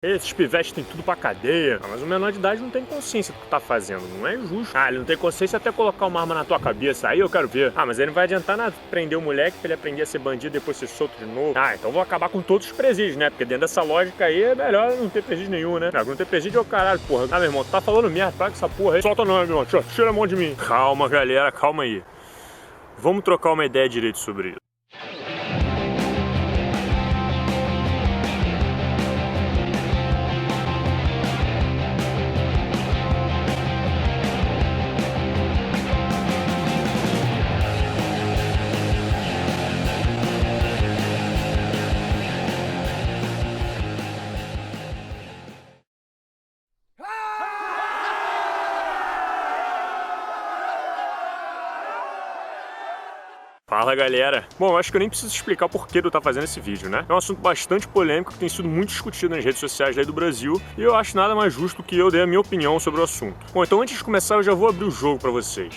Esses pivetes têm tudo pra cadeia. Mas o menor de idade não tem consciência do que tá fazendo, não é justo. Ele não tem consciência até colocar uma arma na tua cabeça, aí eu quero ver. Mas ele não vai adiantar nada prender o moleque pra ele aprender a ser bandido e depois ser solto de novo. Então vou acabar com todos os presídios, né? Porque dentro dessa lógica aí é melhor não ter presídio nenhum, né? Não ter presídio é o caralho, porra. Meu irmão, tu tá falando merda, para com essa porra aí. Solta não, meu irmão, tira a mão de mim. Calma, galera, calma aí. Vamos trocar uma ideia direito sobre isso. Fala, galera. Bom, acho que eu nem preciso explicar o porquê de eu estar fazendo esse vídeo, né? É um assunto bastante polêmico que tem sido muito discutido nas redes sociais aí do Brasil e eu acho nada mais justo que eu dê a minha opinião sobre o assunto. Bom, então antes de começar eu já vou abrir o jogo pra vocês.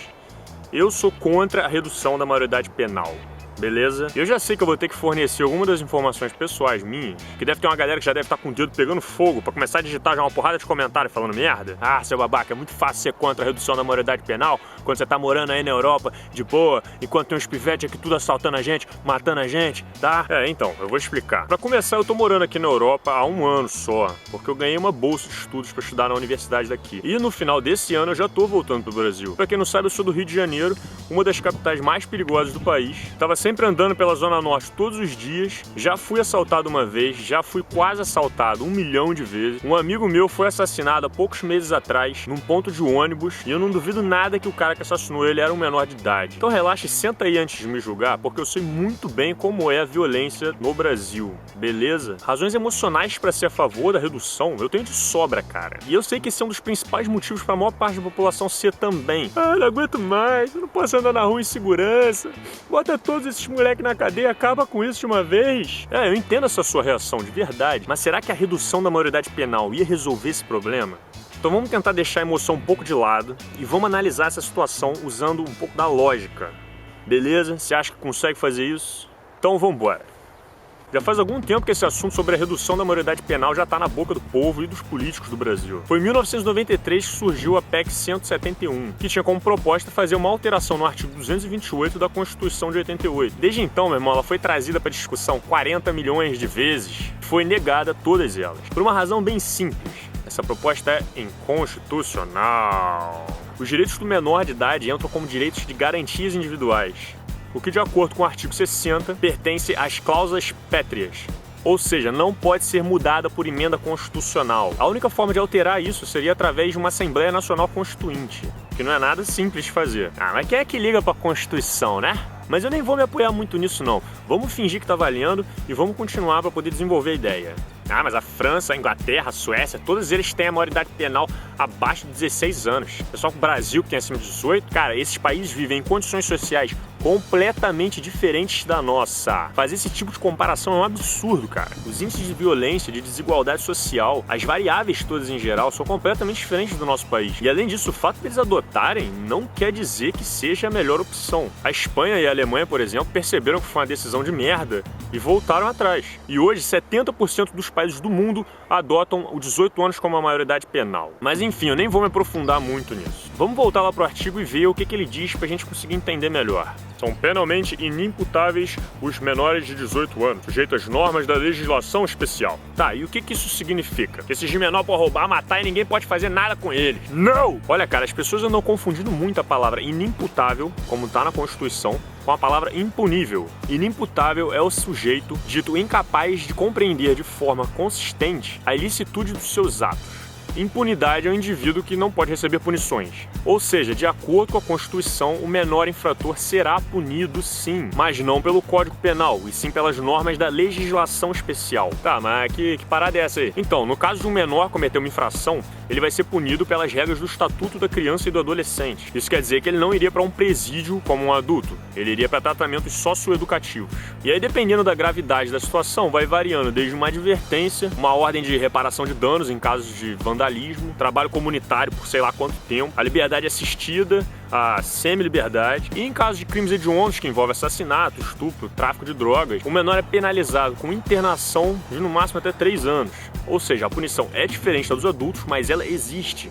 Eu sou contra a redução da maioridade penal. Beleza? Eu já sei que eu vou ter que fornecer algumas das informações pessoais minhas, que deve ter uma galera que já deve estar com o dedo pegando fogo pra começar a digitar já uma porrada de comentários falando merda. Seu babaca, é muito fácil ser contra a redução da maioridade penal quando você tá morando aí na Europa, de boa, enquanto tem uns pivetes aqui tudo assaltando a gente, matando a gente, tá? Então, eu vou explicar. Pra começar, eu tô morando aqui na Europa há 1 ano só, porque eu ganhei uma bolsa de estudos pra estudar na universidade daqui. E no final desse ano eu já tô voltando pro Brasil. Pra quem não sabe, eu sou do Rio de Janeiro, uma das capitais mais perigosas do país. Tava sempre andando pela Zona Norte todos os dias, já fui assaltado uma vez, já fui quase assaltado 1 milhão de vezes. Um amigo meu foi assassinado há poucos meses atrás, num ponto de ônibus, e eu não duvido nada que o cara que assassinou ele era um menor de idade. Então relaxa e senta aí antes de me julgar, porque eu sei muito bem como é a violência no Brasil, beleza? Razões emocionais pra ser a favor da redução, eu tenho de sobra, cara. E eu sei que esse é um dos principais motivos pra maior parte da população ser também. Não aguento mais, eu não posso andar na rua em segurança. Bota todos esses moleques na cadeia, acaba com isso de uma vez. Eu entendo essa sua reação, de verdade. Mas será que a redução da maioridade penal ia resolver esse problema? Então vamos tentar deixar a emoção um pouco de lado e vamos analisar essa situação usando um pouco da lógica. Beleza? Você acha que consegue fazer isso? Então vamos embora. Já faz algum tempo que esse assunto sobre a redução da maioridade penal já está na boca do povo e dos políticos do Brasil. Foi em 1993 que surgiu a PEC 171, que tinha como proposta fazer uma alteração no artigo 228 da Constituição de 88. Desde então, meu irmão, ela foi trazida para discussão 40 milhões de vezes, foi negada todas elas. Por uma razão bem simples. Essa proposta é inconstitucional. Os direitos do menor de idade entram como direitos de garantias individuais, o que, de acordo com o artigo 60, pertence às cláusulas pétreas, ou seja, não pode ser mudada por emenda constitucional. A única forma de alterar isso seria através de uma Assembleia Nacional Constituinte, que não é nada simples de fazer. Mas quem é que liga pra Constituição, né? Mas eu nem vou me apoiar muito nisso não. Vamos fingir que tá valendo e vamos continuar para poder desenvolver a ideia. Mas a França, a Inglaterra, a Suécia, todos eles têm a maioridade penal abaixo de 16 anos. Pessoal do Brasil que tem acima de 18, cara, esses países vivem em condições sociais completamente diferentes da nossa. Fazer esse tipo de comparação é um absurdo, cara. Os índices de violência, de desigualdade social, as variáveis todas em geral são completamente diferentes do nosso país. E além disso, o fato deles adotarem não quer dizer que seja a melhor opção. A Espanha e a Alemanha, por exemplo, perceberam que foi uma decisão de merda e voltaram atrás. E hoje, 70% dos países do mundo adotam os 18 anos como a maioridade penal. Mas enfim, eu nem vou me aprofundar muito nisso. Vamos voltar lá pro artigo e ver o que ele diz pra gente conseguir entender melhor. São penalmente inimputáveis os menores de 18 anos, sujeitos às normas da legislação especial. E o que isso significa? Que esses de menor podem roubar, matar e ninguém pode fazer nada com eles. Não! Olha, cara, as pessoas andam confundindo muito a palavra inimputável, como tá na Constituição, com a palavra impunível. Inimputável é o sujeito dito incapaz de compreender de forma consistente a ilicitude dos seus atos. Impunidade é o indivíduo que não pode receber punições. Ou seja, de acordo com a Constituição, o menor infrator será punido sim, mas não pelo Código Penal, e sim pelas normas da legislação especial. Mas que parada é essa aí? Então, no caso de um menor cometer uma infração, ele vai ser punido pelas regras do Estatuto da Criança e do Adolescente. Isso quer dizer que ele não iria para um presídio como um adulto, ele iria para tratamentos socioeducativos. E aí, dependendo da gravidade da situação, vai variando desde uma advertência, uma ordem de reparação de danos em casos de vandalismo, fundamentalismo, trabalho comunitário por sei lá quanto tempo, a liberdade assistida, a semi-liberdade. E em caso de crimes hediondos que envolvem assassinato, estupro, tráfico de drogas, o menor é penalizado com internação de no máximo até 3 anos. Ou seja, a punição é diferente da dos adultos, mas ela existe.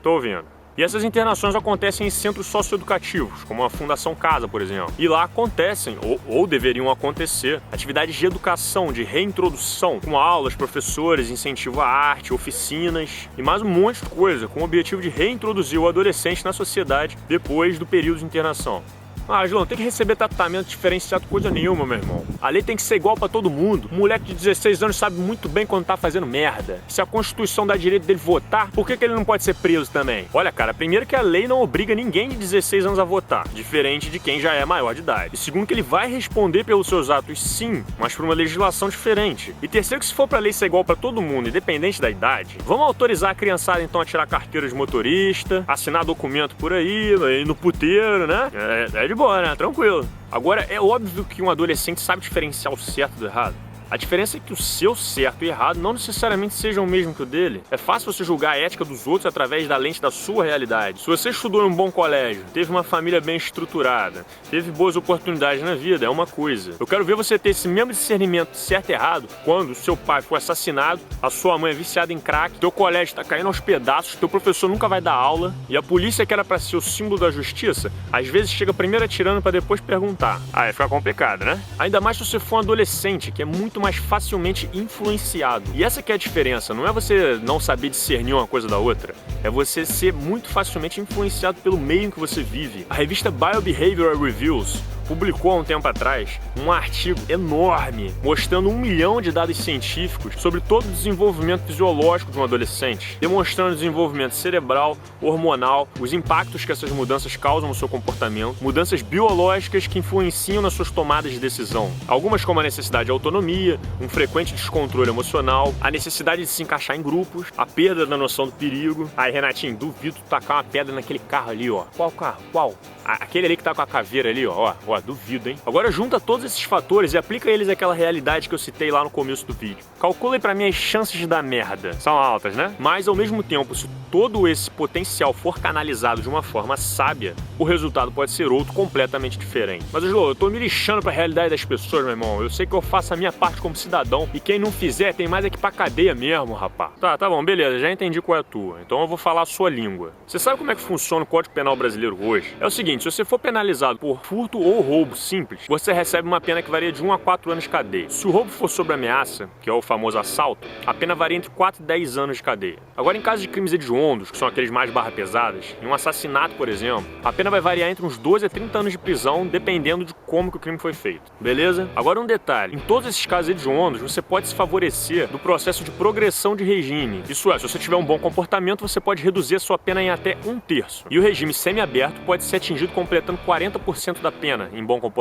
Tô ouvindo. E essas internações acontecem em centros socioeducativos, como a Fundação Casa, por exemplo. E lá acontecem, ou deveriam acontecer, atividades de educação, de reintrodução, com aulas, professores, incentivo à arte, oficinas e mais um monte de coisa, com o objetivo de reintroduzir o adolescente na sociedade depois do período de internação. Ah, João, tem que receber tratamento diferenciado coisa nenhuma, meu irmão. A lei tem que ser igual pra todo mundo. Um moleque de 16 anos sabe muito bem quando tá fazendo merda. Se a Constituição dá direito dele votar, por que ele não pode ser preso também? Olha, cara, primeiro que a lei não obriga ninguém de 16 anos a votar, diferente de quem já é maior de idade. E segundo que ele vai responder pelos seus atos sim, mas por uma legislação diferente. E terceiro que se for pra lei ser igual pra todo mundo, independente da idade, vamos autorizar a criançada então a tirar carteira de motorista, assinar documento por aí, ir no puteiro, né? É de boa, né? Tranquilo. Agora, é óbvio que um adolescente sabe diferenciar o certo do errado. A diferença é que o seu certo e errado não necessariamente sejam o mesmo que o dele. É fácil você julgar a ética dos outros através da lente da sua realidade. Se você estudou em um bom colégio, teve uma família bem estruturada, teve boas oportunidades na vida, é uma coisa. Eu quero ver você ter esse mesmo discernimento de certo e errado quando seu pai foi assassinado, a sua mãe é viciada em crack, teu colégio tá caindo aos pedaços, teu professor nunca vai dar aula e a polícia, que era pra ser o símbolo da justiça, às vezes chega primeiro atirando pra depois perguntar. Aí fica complicado, né? Ainda mais se você for um adolescente, que é muito mais facilmente influenciado. E essa que é a diferença, não é você não saber discernir uma coisa da outra, é você ser muito facilmente influenciado pelo meio em que você vive. A revista Biobehavioral Reviews publicou há um tempo atrás um artigo enorme mostrando 1 milhão de dados científicos sobre todo o desenvolvimento fisiológico de um adolescente, demonstrando o desenvolvimento cerebral, hormonal, os impactos que essas mudanças causam no seu comportamento, mudanças biológicas que influenciam nas suas tomadas de decisão. Algumas como a necessidade de autonomia, um frequente descontrole emocional, a necessidade de se encaixar em grupos, a perda da noção do perigo. Aí, Renatinho, duvido tacar uma pedra naquele carro ali, ó. Qual carro? Qual? Aquele ali que tá com a caveira ali, ó. Duvido, hein? Agora junta todos esses fatores e aplica eles àquela realidade que eu citei lá no começo do vídeo. Calcule pra mim as chances de dar merda. São altas, né? Mas ao mesmo tempo, se todo esse potencial for canalizado de uma forma sábia, o resultado pode ser outro completamente diferente. Mas, Slow, eu tô me lixando pra realidade das pessoas, meu irmão. Eu sei que eu faço a minha parte como cidadão e quem não fizer tem mais é que ir pra cadeia mesmo, rapá. Tá bom, beleza, já entendi qual é a tua. Então eu vou falar a sua língua. Você sabe como é que funciona o Código Penal brasileiro hoje? É o seguinte, se você for penalizado por furto ou roubo simples, você recebe uma pena que varia de 1 a 4 anos de cadeia. Se o roubo for sob ameaça, que é o famoso assalto, a pena varia entre 4 e 10 anos de cadeia. Agora, em caso de crimes hediondos, que são aqueles mais barra pesadas, em um assassinato, por exemplo, a pena vai variar entre uns 12 a 30 anos de prisão, dependendo de como que o crime foi feito. Beleza? Agora um detalhe, em todos esses casos hediondos, você pode se favorecer do processo de progressão de regime. Isso é, se você tiver um bom comportamento, você pode reduzir a sua pena em até 1/3. E o regime semiaberto pode ser atingido completando 40% da pena em bom comportamento.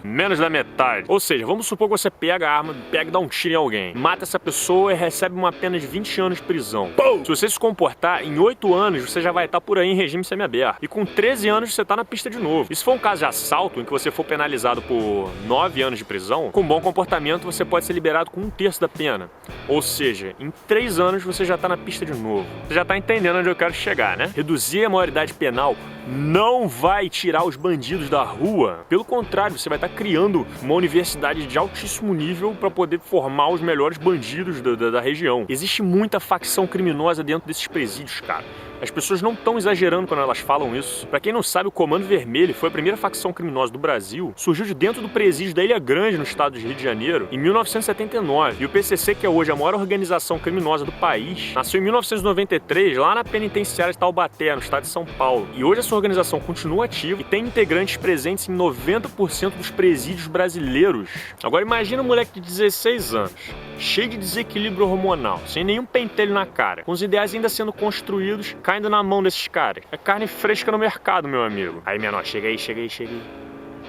Menos da metade. Ou seja, vamos supor que você pega a arma, pega e dá um tiro em alguém, mata essa pessoa e recebe uma pena de 20 anos de prisão. Se você se comportar, em 8 anos você já vai estar por aí em regime semiaberto. E com 13 anos você tá na pista de novo. E se for um caso de assalto, em que você for penalizado por 9 anos de prisão, com bom comportamento você pode ser liberado com 1/3 da pena. Ou seja, em 3 anos você já tá na pista de novo. Você já tá entendendo onde eu quero chegar, né? Reduzir a maioridade penal não vai tirar os bandidos da rua. Pelo contrário, você vai estar criando uma universidade de altíssimo nível para poder formar os melhores bandidos da região. Existe muita facção criminosa dentro desses presídios, cara. As pessoas não estão exagerando quando elas falam isso. Pra quem não sabe, o Comando Vermelho foi a primeira facção criminosa do Brasil. Surgiu de dentro do presídio da Ilha Grande, no estado de Rio de Janeiro, em 1979. E o PCC, que é hoje a maior organização criminosa do país, nasceu em 1993, lá na penitenciária de Taubaté, no estado de São Paulo. E hoje essa organização continua ativa e tem integrantes presentes em 90% dos presídios brasileiros. Agora imagina um moleque de 16 anos, cheio de desequilíbrio hormonal, sem nenhum pentelho na cara, com os ideais ainda sendo construídos, caindo na mão desses caras. É carne fresca no mercado, meu amigo. Aí, menor, chega aí.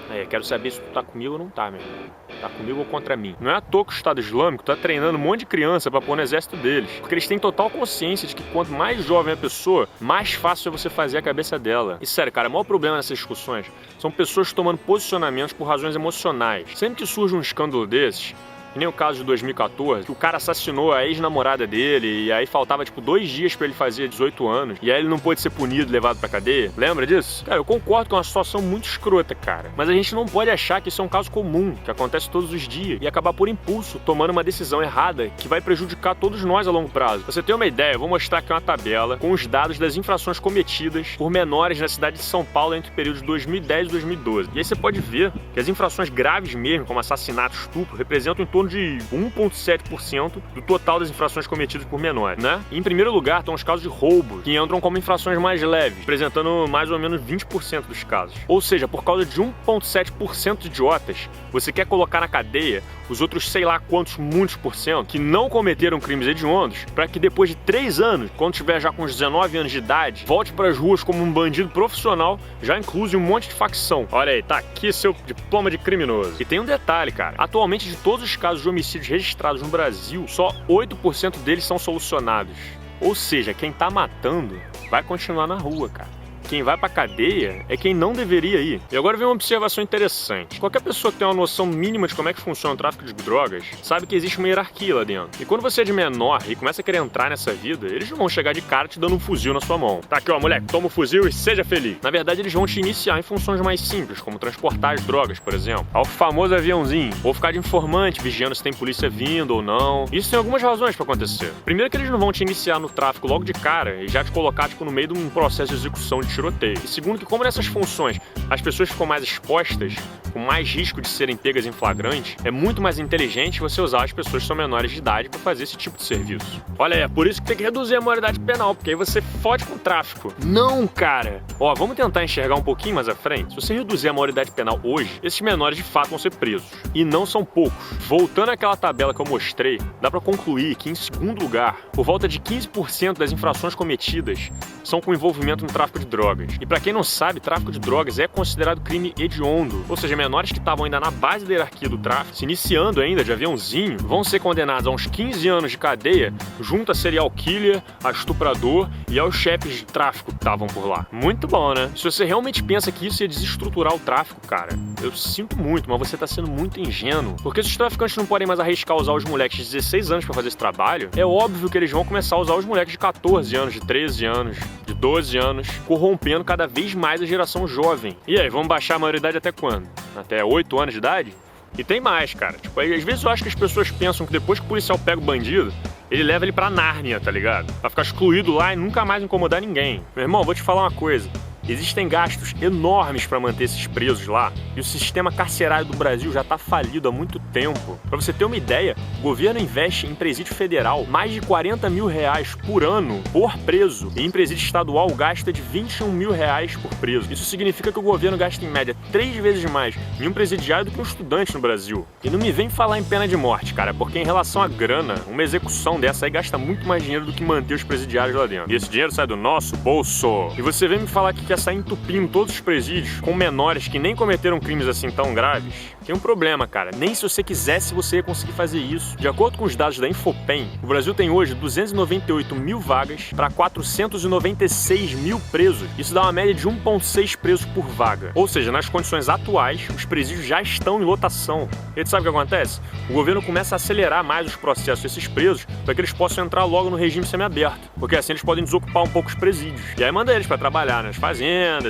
Aí, eu quero saber se tu tá comigo ou não tá, meu irmão. Tá comigo ou contra mim? Não é à toa que o Estado Islâmico tá treinando um monte de criança pra pôr no exército deles. Porque eles têm total consciência de que quanto mais jovem a pessoa, mais fácil é você fazer a cabeça dela. E sério, cara, o maior problema nessas discussões são pessoas tomando posicionamentos por razões emocionais. Sempre que surge um escândalo desses, Que nem o caso de 2014, que o cara assassinou a ex-namorada dele e aí faltava, tipo, 2 dias pra ele fazer 18 anos. E aí ele não pôde ser punido, levado pra cadeia. Lembra disso? Cara, eu concordo que é uma situação muito escrota, cara. Mas a gente não pode achar que isso é um caso comum, que acontece todos os dias, e acabar por impulso, tomando uma decisão errada que vai prejudicar todos nós a longo prazo. Pra você ter uma ideia, eu vou mostrar aqui uma tabela com os dados das infrações cometidas por menores na cidade de São Paulo entre o período de 2010 e 2012. E aí você pode ver que as infrações graves mesmo, como assassinato e estupro, representam em torno de 1,7% do total das infrações cometidas por menores, né? E em primeiro lugar estão os casos de roubo, que entram como infrações mais leves, representando mais ou menos 20% dos casos. Ou seja, por causa de 1,7% de idiotas, você quer colocar na cadeia os outros sei lá quantos muitos por cento que não cometeram crimes hediondos, para que depois de 3 anos, quando tiver já com uns 19 anos de idade, volte para as ruas como um bandido profissional, já incluso em um monte de facção. Olha aí, tá aqui seu diploma de criminoso. E tem um detalhe, cara. Atualmente, de todos os casos de homicídios registrados no Brasil, só 8% deles são solucionados. Ou seja, quem tá matando vai continuar na rua, cara. Quem vai pra cadeia é quem não deveria ir. E agora vem uma observação interessante. Qualquer pessoa que tem uma noção mínima de como é que funciona o tráfico de drogas sabe que existe uma hierarquia lá dentro. E quando você é de menor e começa a querer entrar nessa vida, eles não vão chegar de cara te dando um fuzil na sua mão. Tá aqui, ó, moleque, toma o fuzil e seja feliz. Na verdade, eles vão te iniciar em funções mais simples, como transportar as drogas, por exemplo. Ao famoso aviãozinho. Ou ficar de informante, vigiando se tem polícia vindo ou não. Isso tem algumas razões pra acontecer. Primeiro que eles não vão te iniciar no tráfico logo de cara e já te colocar, tipo, no meio de um processo de execução de tiroteio. E segundo que, como nessas funções as pessoas ficam mais expostas, com mais risco de serem pegas em flagrante, é muito mais inteligente você usar as pessoas que são menores de idade para fazer esse tipo de serviço. Olha aí, é por isso que tem que reduzir a maioridade penal, porque aí você fode com o tráfico. Não, cara! Ó, vamos tentar enxergar um pouquinho mais à frente. Se você reduzir a maioridade penal hoje, esses menores de fato vão ser presos. E não são poucos. Voltando àquela tabela que eu mostrei, dá para concluir que, em segundo lugar, por volta de 15% das infrações cometidas são com envolvimento no tráfico de drogas. E pra quem não sabe, tráfico de drogas é considerado crime hediondo, ou seja, menores que estavam ainda na base da hierarquia do tráfico, se iniciando ainda de aviãozinho, vão ser condenados a uns 15 anos de cadeia, junto a serial killer, a estuprador e aos chefes de tráfico que estavam por lá. Muito bom, né? Se você realmente pensa que isso ia desestruturar o tráfico, cara, eu sinto muito, mas você tá sendo muito ingênuo. Porque se os traficantes não podem mais arriscar usar os moleques de 16 anos pra fazer esse trabalho, é óbvio que eles vão começar a usar os moleques de 14 anos, de 13 anos, de 12 anos, corrompendo cada vez mais a geração jovem. E aí, vamos baixar a maioridade até quando? Até 8 anos de idade? E tem mais, cara. Tipo, às vezes eu acho que as pessoas pensam que depois que o policial pega o bandido, ele leva ele pra Nárnia, tá ligado? Pra ficar excluído lá e nunca mais incomodar ninguém. Meu irmão, vou te falar uma coisa. Existem gastos enormes para manter esses presos lá e o sistema carcerário do Brasil já está falido há muito tempo. Para você ter uma ideia, o governo investe em presídio federal mais de 40 mil reais por ano por preso e em presídio estadual o gasto é de 21 mil reais por preso. Isso significa que o governo gasta em média 3 vezes mais em um presidiário do que um estudante no Brasil. E não me vem falar em pena de morte, cara, porque em relação à grana, uma execução dessa aí gasta muito mais dinheiro do que manter os presidiários lá dentro. E esse dinheiro sai do nosso bolso. E você vem me falar que quer sair entupindo todos os presídios com menores que nem cometeram crimes assim tão graves? Tem um problema, cara. Nem se você quisesse você ia conseguir fazer isso. De acordo com os dados da Infopem, o Brasil tem hoje 298 mil vagas para 496 mil presos. Isso dá uma média de 1,6 presos por vaga. Ou seja, nas condições atuais, os presídios já estão em lotação. E tu sabe o que acontece? O governo começa a acelerar mais os processos desses presos para que eles possam entrar logo no regime semiaberto. Porque assim eles podem desocupar um pouco os presídios. E aí manda eles para trabalhar nas fazendas,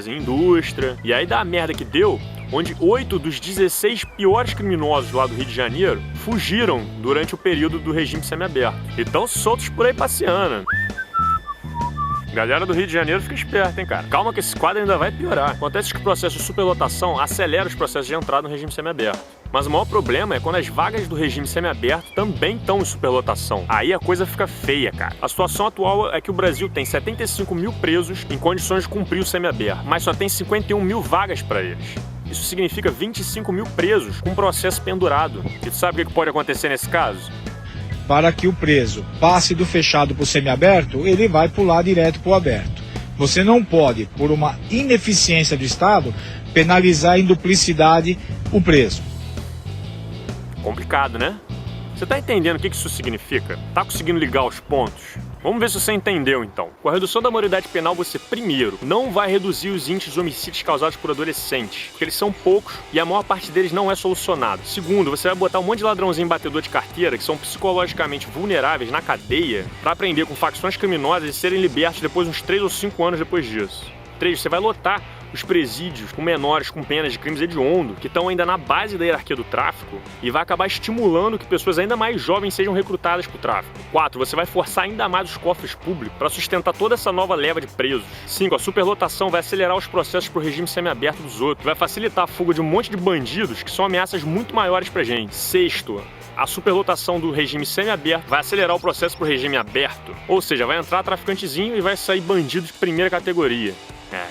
em indústria. E aí dá a merda que deu, onde 8 dos 16 piores criminosos lá do Rio de Janeiro fugiram durante o período do regime semiaberto. E estão soltos por aí passeando. Galera do Rio de Janeiro fica esperta, hein, cara. Calma que esse quadro ainda vai piorar. Acontece que o processo de superlotação acelera os processos de entrada no regime semiaberto. Mas o maior problema é quando as vagas do regime semiaberto também estão em superlotação. Aí a coisa fica feia, cara. A situação atual é que o Brasil tem 75 mil presos em condições de cumprir o semiaberto, mas só tem 51 mil vagas para eles. Isso significa 25 mil presos com processo pendurado. E tu sabe o que pode acontecer nesse caso? Para que o preso passe do fechado para o semiaberto, ele vai pular direto para o aberto. Você não pode, por uma ineficiência do Estado, penalizar em duplicidade o preso. Complicado, né? Você tá entendendo o que isso significa? Tá conseguindo ligar os pontos? Vamos ver se você entendeu então. Com a redução da maioridade penal, você, primeiro, não vai reduzir os índices de homicídios causados por adolescentes, porque eles são poucos e a maior parte deles não é solucionado. Segundo, você vai botar um monte de ladrãozinho batedor de carteira que são psicologicamente vulneráveis na cadeia para aprender com facções criminosas e serem libertos depois de uns 3 ou 5 anos depois disso. 3, você vai lotar os presídios com menores com penas de crimes hediondos que estão ainda na base da hierarquia do tráfico e vai acabar estimulando que pessoas ainda mais jovens sejam recrutadas para o tráfico. 4, você vai forçar ainda mais os cofres públicos para sustentar toda essa nova leva de presos. 5, a superlotação vai acelerar os processos para o regime semiaberto dos outros, vai facilitar a fuga de um monte de bandidos que são ameaças muito maiores para a gente. 6, a superlotação do regime semiaberto vai acelerar o processo para o regime aberto, ou seja, vai entrar traficantezinho e vai sair bandido de primeira categoria.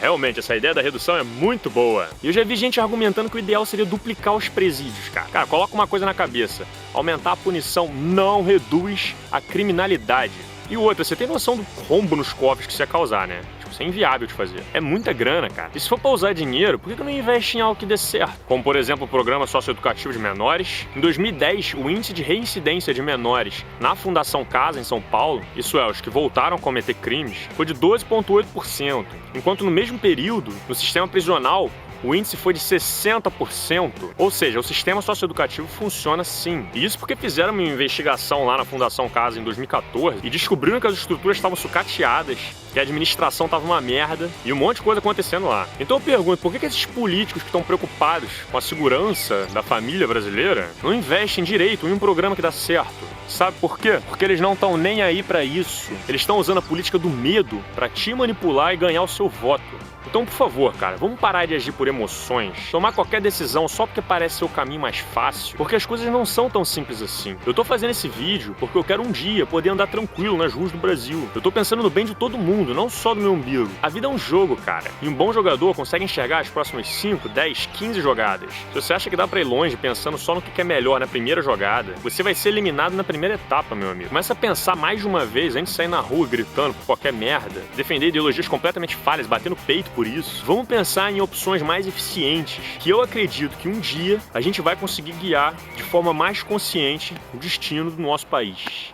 Realmente, essa ideia da redução é muito boa. E eu já vi gente argumentando que o ideal seria duplicar os presídios, cara. Cara, coloca uma coisa na cabeça. Aumentar a punição não reduz a criminalidade. E outra, você tem noção do rombo nos cofres que isso ia causar, né? Isso é inviável de fazer. É muita grana, cara. E se for pra usar dinheiro, por que não investe em algo que dê certo? Como, por exemplo, o Programa Socioeducativo de Menores. Em 2010, o índice de reincidência de menores na Fundação Casa, em São Paulo, isso é, os que voltaram a cometer crimes, foi de 12,8%. Enquanto no mesmo período, no sistema prisional, o índice foi de 60%, ou seja, o sistema socioeducativo funciona sim. E isso porque fizeram uma investigação lá na Fundação Casa em 2014 e descobriram que as estruturas estavam sucateadas, que a administração estava uma merda e um monte de coisa acontecendo lá. Então eu pergunto, por que esses políticos que estão preocupados com a segurança da família brasileira não investem direito em um programa que dá certo? Sabe por quê? Porque eles não estão nem aí pra isso. Eles estão usando a política do medo pra te manipular e ganhar o seu voto. Então, por favor, cara, vamos parar de agir por emoções, tomar qualquer decisão só porque parece ser o caminho mais fácil, porque as coisas não são tão simples assim. Eu tô fazendo esse vídeo porque eu quero um dia poder andar tranquilo nas ruas do Brasil. Eu tô pensando no bem de todo mundo, não só do meu umbigo. A vida é um jogo, cara, e um bom jogador consegue enxergar as próximas 5, 10, 15 jogadas. Se você acha que dá pra ir longe pensando só no que é melhor na primeira jogada, você vai ser eliminado na primeira etapa, meu amigo. Começa a pensar mais de uma vez antes de sair na rua gritando por qualquer merda, defender ideologias completamente falhas, bater no peito por isso. Vamos pensar em opções mais eficientes, que eu acredito que um dia a gente vai conseguir guiar de forma mais consciente o destino do nosso país.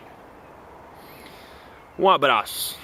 Um abraço.